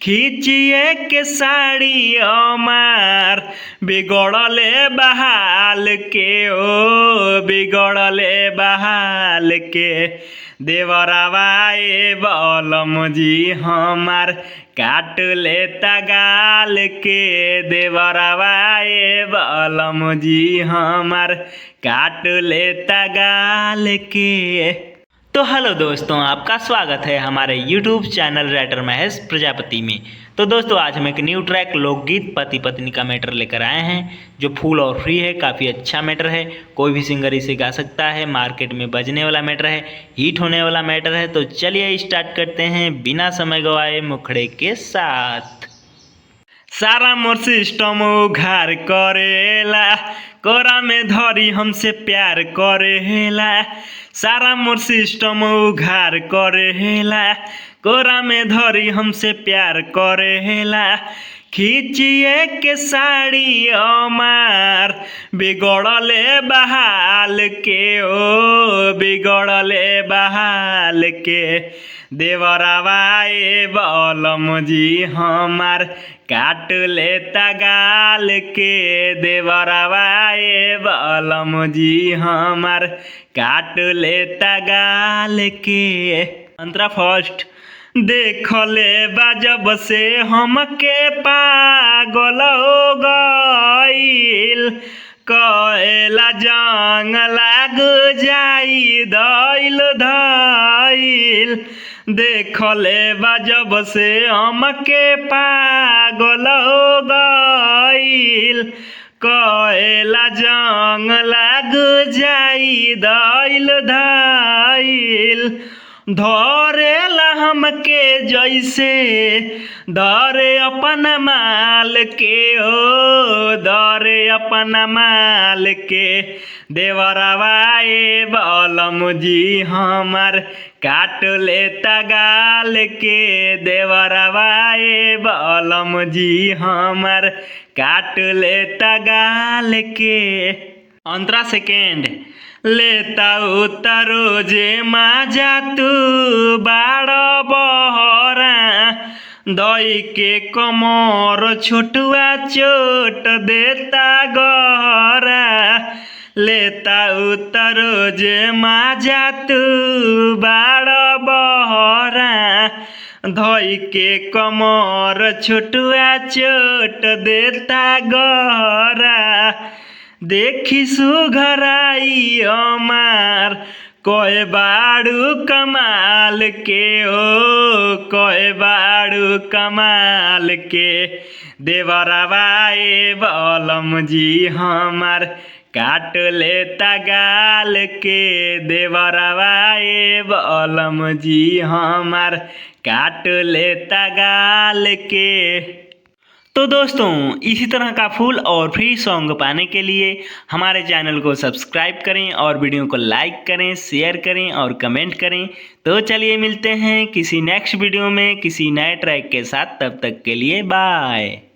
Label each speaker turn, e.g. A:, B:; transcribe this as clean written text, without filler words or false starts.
A: खींचिए के साड़ी हमार बिगड़ले बहाल के ओ बिगड़ले बहाल के देवरवा ए बलम जी हमार काट लेता गाल के देवरवा ए बलम जी हमार काट लेता गाल के। तो हेलो दोस्तों, आपका स्वागत है हमारे YouTube channel writer Mahesh Prajapati में। तो दोस्तों, आज हम एक न्यू ट्रैक लोकगीत पति पत्नी का मैटर लेकर आए हैं, जो फुल और फ्री है। काफ़ी अच्छा मैटर है, कोई भी सिंगर इसे गा सकता है। मार्केट में बजने वाला मैटर है, हिट होने वाला मैटर है। तो चलिए स्टार्ट करते हैं बिना समय गवाए मुखड़े के साथ। सारा मोर सिस्टम उघार करेला, कोरा में धरी हमसे प्यार करेला। सारा मोर सिस्टम उघार करेला, कोरा में धरी हमसे प्यार करेला। खींचिए के साड़ी हमार बिगड़ले बहाल के ओ बिगड़ले बहाल के देवरवा ए बलम जी हमार काट लेता गाल के देवरवा ए बलम जी हमार काट लेता गाल के। अंतरा फर्स्ट। देखले बाजब से हमके पागल हो गईल, कएला जंग लाग जाई धइल धइल। देखले बाजब से हमके पागल हो गईल, कएला जंग लाग जाई धइल धइल। धरेला हमके जैसे धरे अपन माल के हो धरे अपन माल के देवरवा ए बलम जी हमार काट लेता गाल के देवरवा ए बलम जी हमार काट लेता गाल के। अंतरा सेकेंड। लेता उतरो जे माजा तू बाड़ बहरा, दई के कमर छोटुआ चोट देता गहरा। लेता उतरो जे माजा तू बाड़ बहरा, धई के कमर छोटुआ चोट देता गहरा। देखी सुघराई हमार कोई बाड़ू कमाल के ओ कोई बाड़ू कमाल के देवरवा ए बलम जी हमार काट लेता गाल के देवरवा ए बलम जी हमार काट लेता गाल के। तो दोस्तों, इसी तरह का फुल और फ्री सॉन्ग पाने के लिए हमारे चैनल को सब्सक्राइब करें और वीडियो को लाइक करें, शेयर करें और कमेंट करें। तो चलिए मिलते हैं किसी नेक्स्ट वीडियो में किसी नए ट्रैक के साथ। तब तक के लिए बाय।